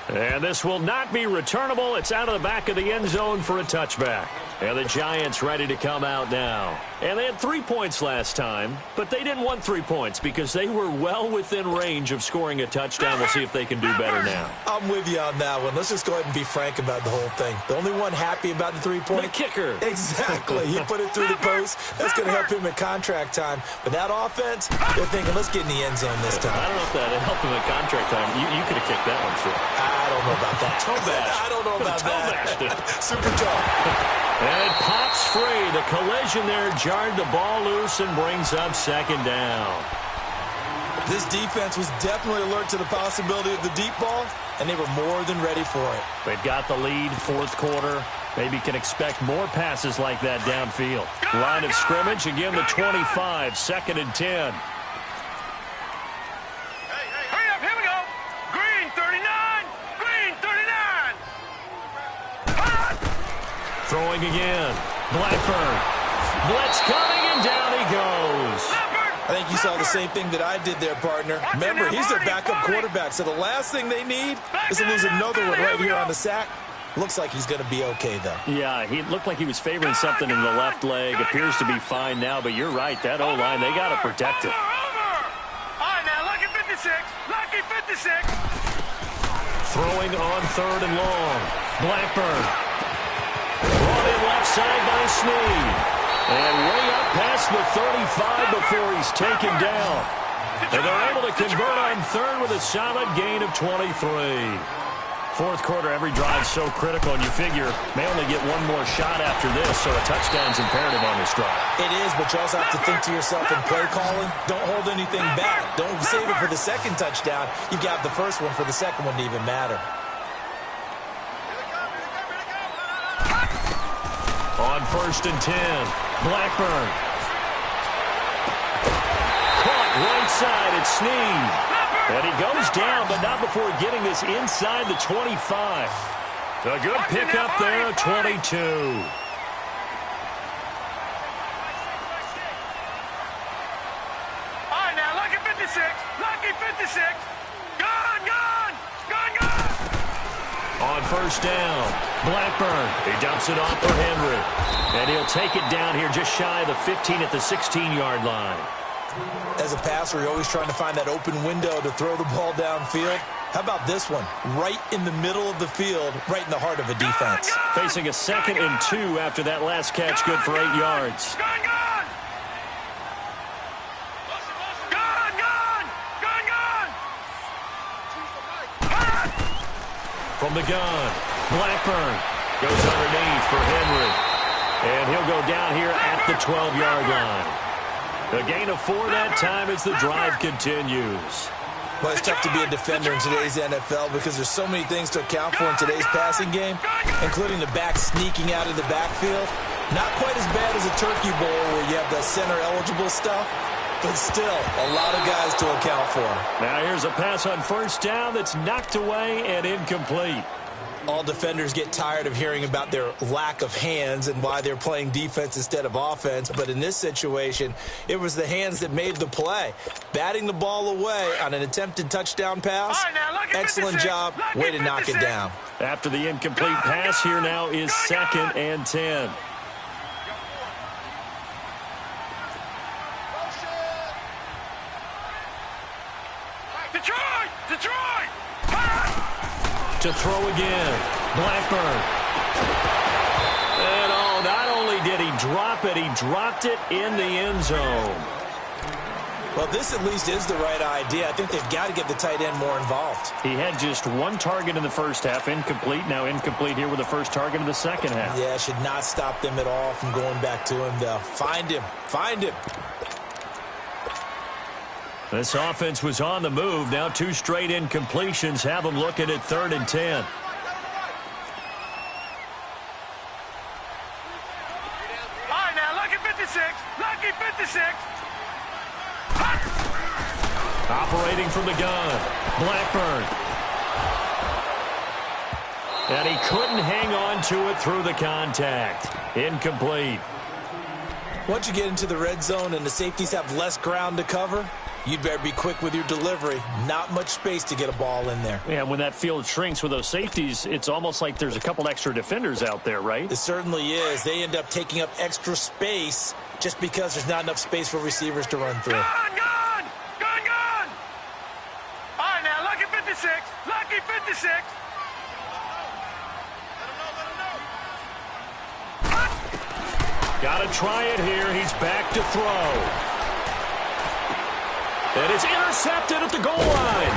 And this will not be returnable. It's out of the back of the end zone for a touchback. And the Giants ready to come out now. And they had 3 points last time, but they didn't want 3 points because they were well within range of scoring a touchdown. We'll see if they can do better now. I'm with you on that one. Let's just go ahead and be frank about the whole thing. The only one happy about the 3-point. The kicker. Exactly. He put it through the post. That's going to help him in contract time. But that offense, they're thinking, let's get in the end zone this time. I don't know if that helped him in contract time. You could have kicked that one through. I don't know about that. Toe bash. I don't know about that. Super toe. And it pops free. The collision there jarred the ball loose and brings up second down. This defense was definitely alert to the possibility of the deep ball, and they were more than ready for it. They've got the lead, fourth quarter. Maybe can expect more passes like that downfield. Line of scrimmage, again the 25, 2nd and 10. Hurry up, here we go. Green 39, green 39. Throwing again. Blackburn. Blitz coming, and down he goes. I think you saw the same thing that I did there, partner. Remember, he's their backup quarterback, so the last thing they need is to lose another one right here on the sack. Looks like he's going to be okay, though. Yeah, he looked like he was favoring something in the left leg. Appears to be fine now, but you're right. That O-line, they got to protect it. All right, now, lucky 56. Lucky 56. Throwing on 3rd and long. Blackburn. Brought in left side by Snead. And way up past the 35 before he's taken down. And they're able to convert on 3rd with a solid gain of 23. Fourth quarter, every drive so critical, and you figure may only get one more shot after this, so a touchdown's imperative on this drive. It is, but you also have to think to yourself in play calling, don't hold anything back. Don't save it for the second touchdown. You got the first one for the second one to even matter. On 1st and 10, Blackburn. Caught right side, it's Snead. And he goes down, but not before getting this inside the 25. A good pickup there, 22. All right, now, lucky 56. Lucky 56. Gone, gone. Gone, gone. On 1st down, Blackburn. He dumps it off for Henry. And he'll take it down here just shy of the 15 at the 16-yard line. As a passer, you're always trying to find that open window to throw the ball downfield. How about this one? Right in the middle of the field, right in the heart of a defense. Facing a 2nd and 2 after that last catch, good for 8 yards. Gone, gone. Gone, gone. Gone, gone. From the gun, Blackburn goes underneath for Henry. And he'll go down here at the 12-yard line. A gain of 4 that time as the drive continues. Well, it's tough to be a defender in today's NFL because there's so many things to account for in today's passing game, including the back sneaking out of the backfield. Not quite as bad as a turkey bowl where you have the center-eligible stuff, but still a lot of guys to account for. Now here's a pass on 1st down that's knocked away and incomplete. All defenders get tired of hearing about their lack of hands and why they're playing defense instead of offense. But in this situation, it was the hands that made the play. Batting the ball away on an attempted touchdown pass. Excellent job. Way to knock it down. After the incomplete pass, here now is 2nd and 10. Detroit! Detroit! To throw again, Blackburn. And not only did he drop it, he dropped it in the end zone. Well, this at least is the right idea. I think they've got to get the tight end more involved. He had just one target in the first half, incomplete. Now incomplete here with the first target of the second half. Yeah, should not stop them at all from going back to him, though. Find him. Find him. This offense was on the move. Now 2 straight incompletions have them looking at 3rd and 10. All right, now, lucky 56. Lucky 56. Operating from the gun, Blackburn. And he couldn't hang on to it through the contact. Incomplete. Once you get into the red zone and the safeties have less ground to cover, you'd better be quick with your delivery. Not much space to get a ball in there. Yeah, when that field shrinks with those safeties, it's almost like there's a couple extra defenders out there, right? It certainly is. They end up taking up extra space just because there's not enough space for receivers to run through. Gone! All right, now, lucky 56. Lucky 56. Got to try it here. He's back to throw. And it's intercepted at the goal line.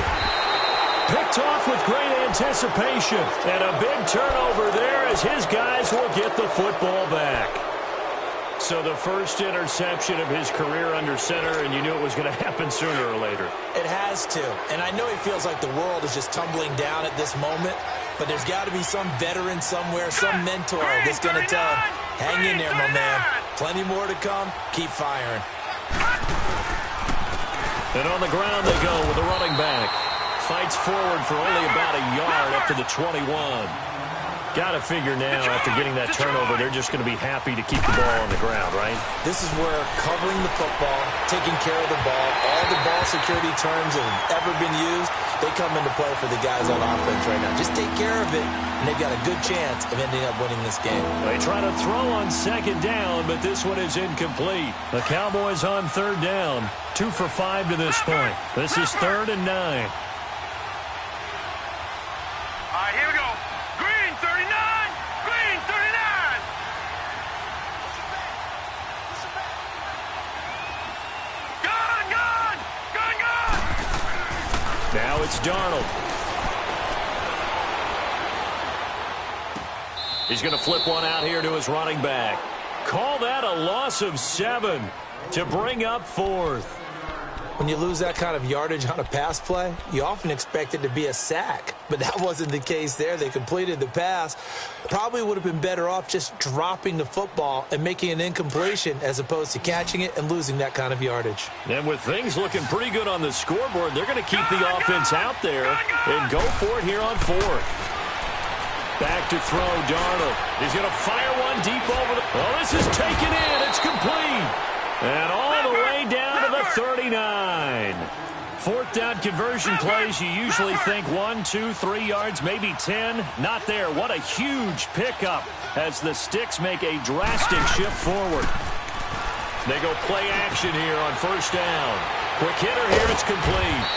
Picked off with great anticipation. And a big turnover there as his guys will get the football back. So the first interception of his career under center, and you knew it was going to happen sooner or later. It has to. And I know he feels like the world is just tumbling down at this moment, but there's got to be some veteran somewhere, some mentor that's going to tell him, hang in there, my man. Plenty more to come. Keep firing. And on the ground they go with the running back. Fights forward for only about a yard up to the 21. Got to figure now, after getting that turnover, they're just going to be happy to keep the ball on the ground, right? This is where covering the football, taking care of the ball, all the ball security terms that have ever been used, they come into play for the guys on offense right now. Just take care of it, and they've got a good chance of ending up winning this game. They try to throw on second down, but this one is incomplete. The Cowboys on third down, 2 for 5 to this point. This is 3rd and 9. All right, here we go. Green 39. Green 39. Gone. Now it's Darnold. He's going to flip one out here to his running back. Call that a loss of 7 to bring up 4th. When you lose that kind of yardage on a pass play, you often expect it to be a sack. But that wasn't the case there. They completed the pass. Probably would have been better off just dropping the football and making an incompletion as opposed to catching it and losing that kind of yardage. And with things looking pretty good on the scoreboard, they're going to keep the offense out there and go for it here on 4th. Back to throw, Darnold. He's going to fire one deep over the... Oh, this is taken in. It's complete. And all the way down to the 39. 4th down conversion plays, you usually think 1, 2, 3 yards, maybe 10. Not there. What a huge pickup as the Sticks make a drastic shift forward. They go play action here on 1st down. Quick hitter here, it's complete.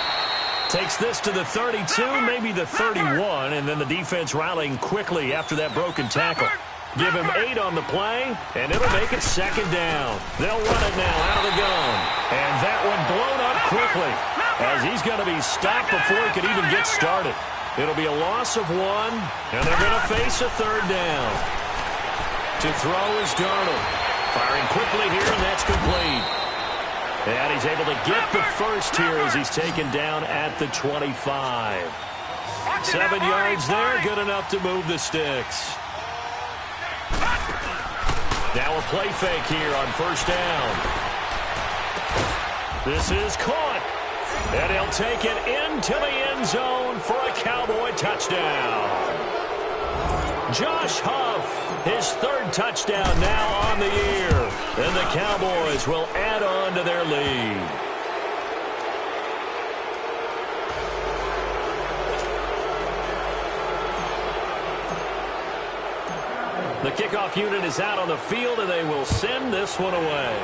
Takes this to the 32, maybe the 31, and then the defense rallying quickly after that broken tackle. Give him 8 on the play, and it'll make it 2nd down. They'll run it now out of the gun. And that one blown up quickly as he's going to be stopped before he could even get started. It'll be a loss of 1, and they're going to face a 3rd down. To throw is Darnold. Firing quickly here, and that's complete. And he's able to get the first here as he's taken down at the 25. 7 yards there, good enough to move the Sticks. Now a play fake here on 1st down. This is caught. And he'll take it into the end zone for a Cowboy touchdown. Josh Huff, his 3rd touchdown now on the year. And the Cowboys will add on to their lead. The kickoff unit is out on the field, and they will send this one away.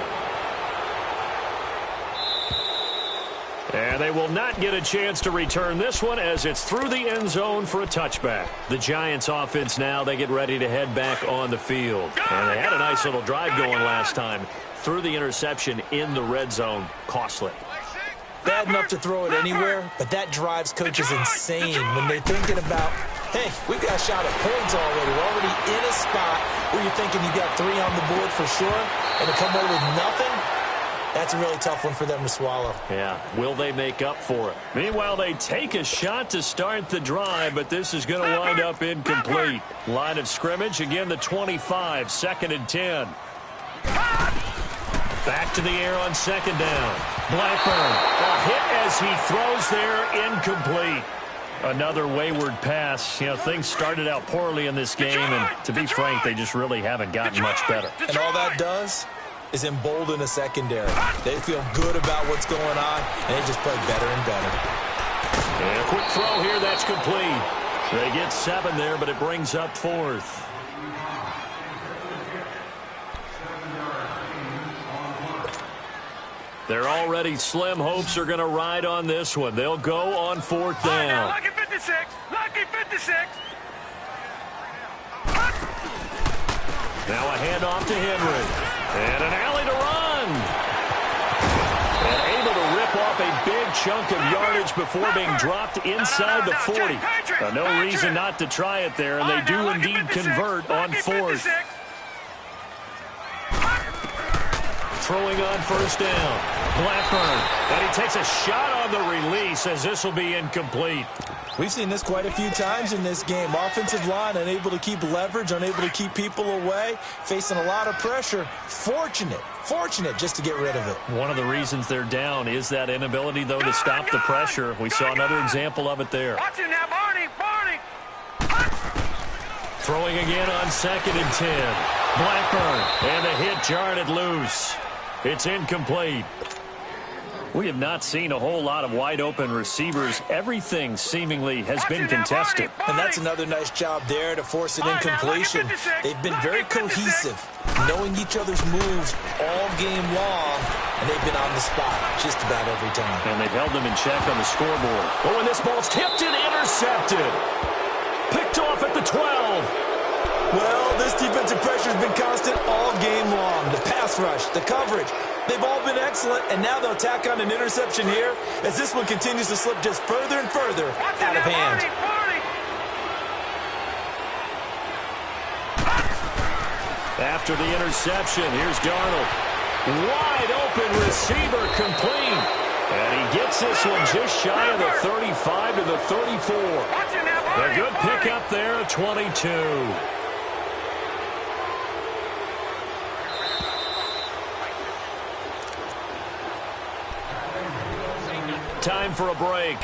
And they will not get a chance to return this one as it's through the end zone for a touchback. The Giants offense now, they get ready to head back on the field. And they had a nice little drive going last time. Through the interception in the red zone, costly. Bad enough to throw it anywhere, but that drives coaches insane when they're thinking about, hey, we've got a shot at points already. We're already in a spot where you're thinking you got 3 on the board for sure, and to come away with nothing, that's a really tough one for them to swallow. Yeah, will they make up for it? Meanwhile, they take a shot to start the drive, but this is going to wind up incomplete. Line of scrimmage, again the 25, 2nd and 10. Back to the air on 2nd down. Blackburn, a hit as he throws there, incomplete. Another wayward pass. You know, things started out poorly in this game, and to be frank, they just really haven't gotten much better. And all that does, is embolden a secondary. They feel good about what's going on, and they just play better and better. And a quick throw here, that's complete. They get 7 there, but it brings up 4th. They're already slim hopes are going to ride on this one. They'll go on 4th down. Lucky 56. Lucky 56. Now a handoff to Henry. And an alley to run. And able to rip off a big chunk of yardage before being dropped inside the 40. No reason not to try it there, and they do indeed convert on 4th. Throwing on 1st down. Blackburn. And he takes a shot on the release as this will be incomplete. We've seen this quite a few times in this game. Offensive line unable to keep leverage, unable to keep people away, facing a lot of pressure. Fortunate just to get rid of it. One of the reasons they're down is that inability, though, to stop the pressure. We saw another example of it there. Watch it now, Barney. Throwing again on 2nd and 10. Blackburn. And the hit jarred it loose. It's incomplete. We have not seen a whole lot of wide-open receivers. Everything seemingly has been contested. And that's another nice job there to force an incompletion. They've been very cohesive, knowing each other's moves all game long, and they've been on the spot just about every time. And they've held them in check on the scoreboard. Oh, and this ball's tipped and intercepted. Picked off at the 12. Well, this defensive pressure has been constant all game long. The pass rush, the coverage, they've all been excellent, and now they'll tack on an interception here as this one continues to slip just further and further out of hand. After the interception, here's Darnold. Wide open receiver complete. And he gets this one just shy of the 35 to the 34. A good pickup there at 22. Time for a break.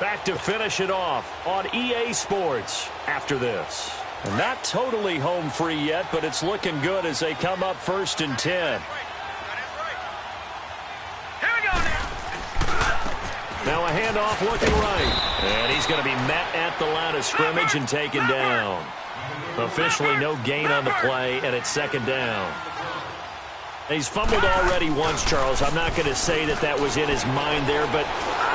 Back to finish it off on EA Sports after this. Not totally home free yet, but it's looking good as they come up 1st and 10. Now a handoff looking right. And he's going to be met at the line of scrimmage and taken down. Officially no gain on the play, and it's 2nd down. He's fumbled already once, Charles. I'm not going to say that that was in his mind there, but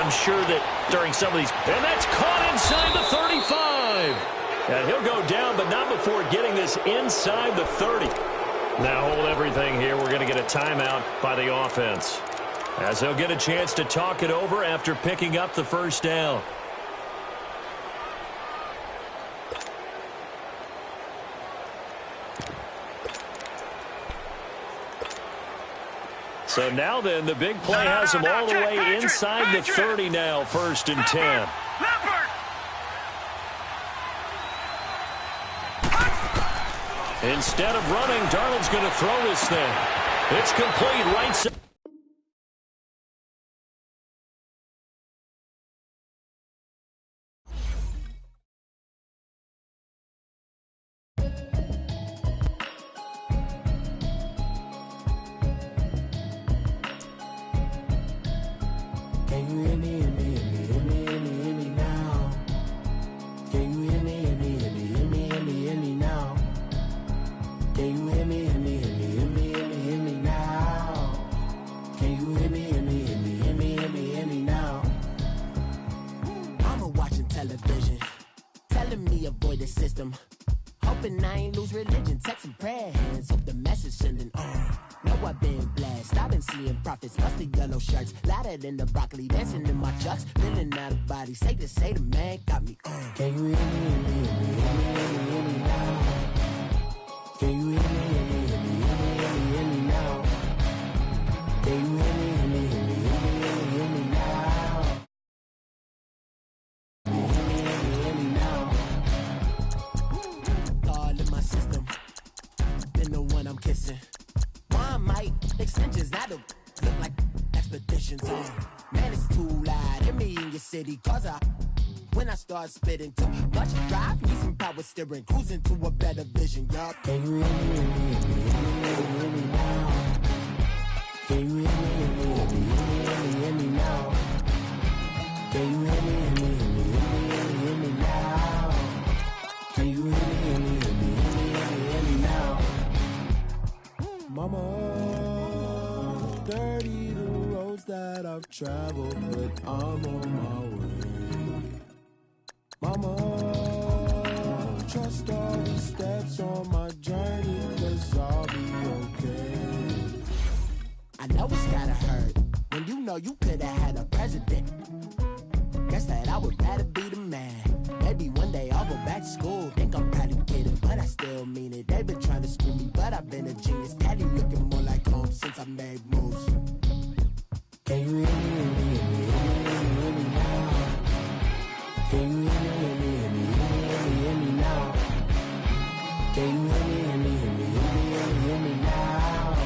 I'm sure that during some of these... And that's caught inside the 35. And he'll go down, but not before getting this inside the 30. Now hold everything here. We're going to get a timeout by the offense, as they'll get a chance to talk it over after picking up the 1st down. So now then, the big play has him all the way inside the 30 now, 1st and 10. Instead of running, Darnold's going to throw this thing. It's complete right side. Hoping I ain't lose religion, texting prayer hands, hope the message sending on. Know I've been blessed, I've been seeing prophets, mustard yellow shirts, louder than the broccoli, dancing in my chucks, feeling out of body, say the man got me on. Can you hear me, hear me now? Can you hear me now? Can you hear me now? Hear me now. All in my system, been the one I'm kissing. One might extensions, that'll look like expeditions. Man, it's too loud. Hear me in your city, cause when I start spitting too much drive, need some power steering, cruising to a better vision, y'all. Can you hear me now? Can you hear me, hear me, hear me, hear me, hear me now? Can you hear me, hear me, hear me, hear me, hear me now? Can you hear me, hear me, hear me, hear me, hear me, hear me now? Mama, dirty the roads that I've traveled, but I'm on my way. Mama, trust all the steps on my journey, 'cause I'll be okay. I know it's gotta hurt when you know you could've had a president. Guess that I would rather be the man. Maybe one day I'll go back to school. Think I'm kinda kidding, but I still mean it. They've been trying to school me, but I've been a genius. Daddy looking more like home since I made moves. Can you hear me, hear me, hear me, hear me, hear me now? Can you hear me, hear me, hear me, hear me, hear me, hear me now? Can you hear me, hear me, hear me, hear me, hear me, hear me now?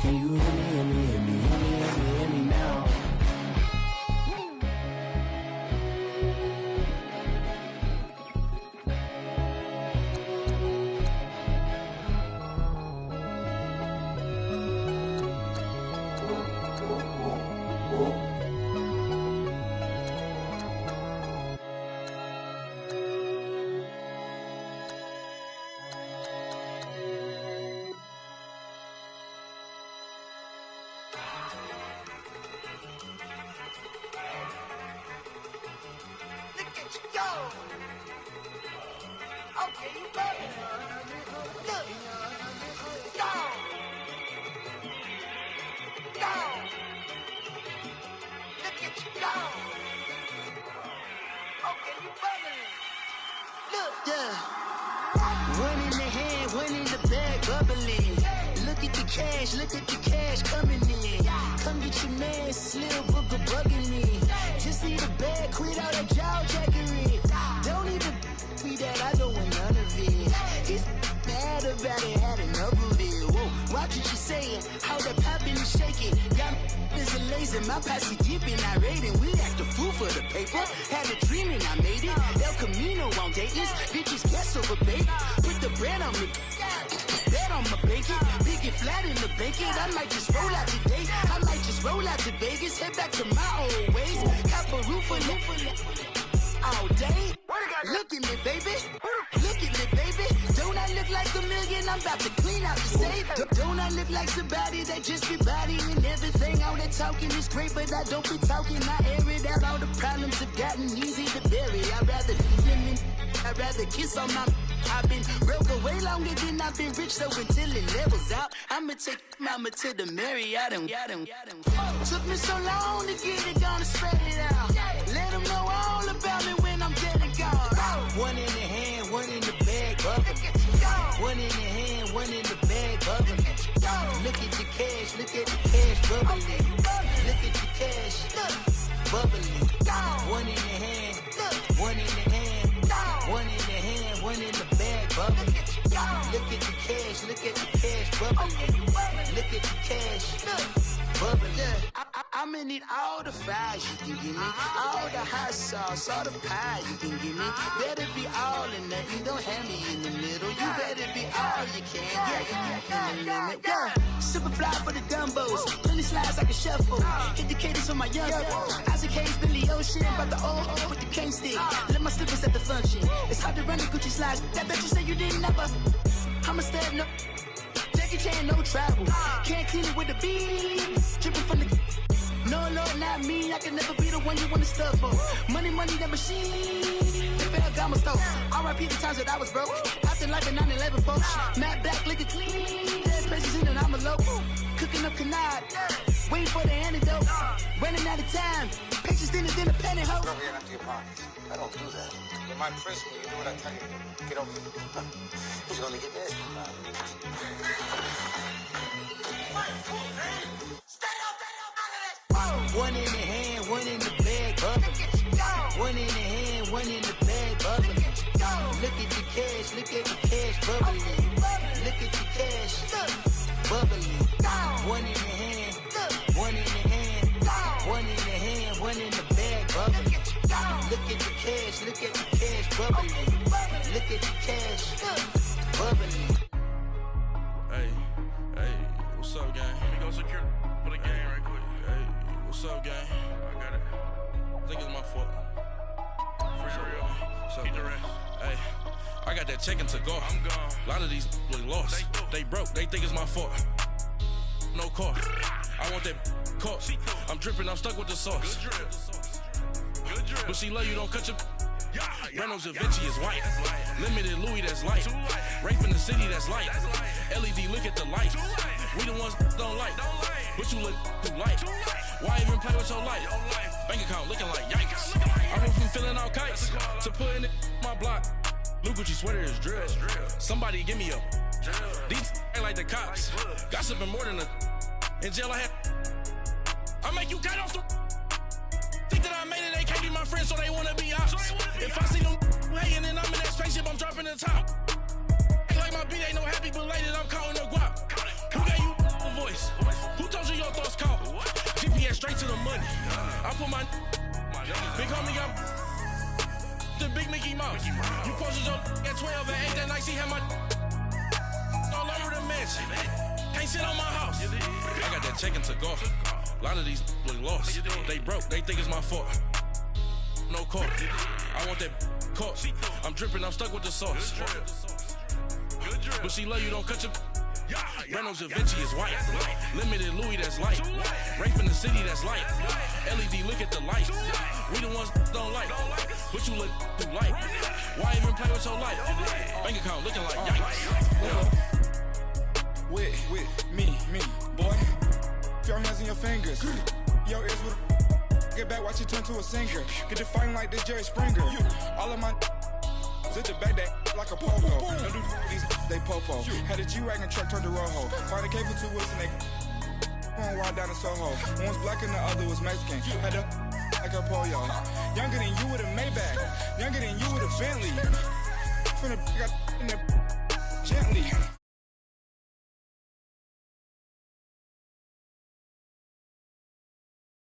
Can you hear me, hear me, hear me, hear me, hear me, hear me now? Look at you go. Okay, you better. Look. Go. Go. Look at you go. Okay, you better. Look, yeah. One in the hand, one in the bag, bubbling. Look at the cash coming in. Come get your man, Slim Booker bugging me. Just need a bag, quit all that jaw jackery. Don't even be that, I don't want none of it. It's bad about it, had enough of it. Whoa, watch what you saying, how that poppin' and shaking. Got is a lazy, my posse deep and irate, and we act a fool for the paper. Had a dream and I made it. El Camino on Dayton's, bitches guess over bait. Put the bread on me. Bet on my bacon, big and flat in the bacon. I might just roll out today. I might just roll out to Vegas, head back to my old ways. Cop a roof for all day. Look at me, baby. Look at me, baby. Don't I look like a million? I'm about to clean out the safe. Don't I look like somebody that just be bodying everything? All that talking is great, but I don't be talking. I air it out. All the problems have gotten easy to bury. I'd rather I'd rather kiss on my. I've been broke way longer than I've been rich, so until it levels out, I'ma take mama to the Marriott and took me so long to get it, gonna spread it out. Let them know all about me when I'm dead and gone. One in the hand, one in the bag, bubbling. One in the hand, one in the bag, bubbling. Look at the cash, bubbling. Look at the cash, bubbling. One in the hand, one in the hand, one in the hand, one in the bag, bubbling. Look at the cash, bubbling. Look at the cash, bubbling. I'ma need all the fries you can give me, all the hot sauce, all the pie you can give me. Better be all in nothing, don't have me in the middle. You better be all you can, yeah, in the limit. Yeah, super fly for the dumbos, plenty slides like a shuffle. Hit the cadence on my young Isaac Hayes, Billy Ocean, about the old with the cane stick. Let my slippers at the function. It's hard to run the Gucci slides. That bet you say you didn't never. I'ma stand up. Jackie Chan, no travel. Can't clean it with the beat. Dripping from the. No, Lord, not me. I can never be the one you wanna stuff for. Money, that machine. The fair got my stove. R.I.P. the times that I was broke. After life in 9/11, folks. Matte black, liquor clean. Dead places in and I'm a local. Cooking up canard. Waiting for the antidote. Running out of time. Patience thinner than a penny hoe. Go here empty your pockets. I don't do that. In my prison, you do what I tell you. Get over here. He's gonna get this. One in the hand, one in the bag, bubbling. One in the hand, one in the bag, bubbling. Look at the cash, bubbling. Look at the cash, bubbling. One in the hand, one in the hand, one in the hand, one in the bag, bubbling. Look at the cash, bubbling. Look at the cash, bubbling. Hey, what's up, gang? We go secure. check and to go. I'm gone. A lot of these look lost. They broke, they think it's my fault. No car. I want that caught. I'm dripping, I'm stuck with the sauce. Good drip. But she love you, don't cut your. Reynolds Da Vinci is white. Limited Louis, that's light. Rape in the city, that's light. LED, look at the light. We the ones don't like. But you look too light. Why even play with your life? Bank account looking like yikes. I went from filling out kites to putting it my block. Blue Gucci sweater is drill. Somebody give me a. These ain't like the cops. Gossiping more than a. In jail I had. I make you cut off the. Think that I made it, they can't be my friends, so they wanna be ops. If I see them hating and I'm in that spaceship, I'm dropping the top. Ain't like my beat, ain't no happy belated, I'm calling the guap. Who gave you a voice? Who told you your thoughts count? GPS straight to the money. I put my big homie up the big Mickey Mouse. You posted your at 12 and 8 that night, she had my all over the mansion. Can't sit on my house. I got that check and to go. A lot of these look lost. They broke, they think it's my fault. No car. I want that caught. I'm dripping, I'm stuck with the sauce. But she love you, don't cut your. Reynolds Da Vinci is white. Limited Louis, that's light. Rape in the city, that's light. LED, look at the light. We the ones don't like. But you look too light. Why even play with your life? Bank account looking like yikes. With me, boy. Your hands in your fingers. Your ears with get back, watch you turn to a singer. Get to fighting like this Jerry Springer. All of my zit the back that like a pogo. No do these they popo. Had a G-Wagon truck turned to Rojo. Find a cable 2 wheels and they going wild down in Soho. One was black and the other was Mexican. Had a like a pollo. Younger than you with a Maybach. Younger than you with a Bentley. From the got in the gently.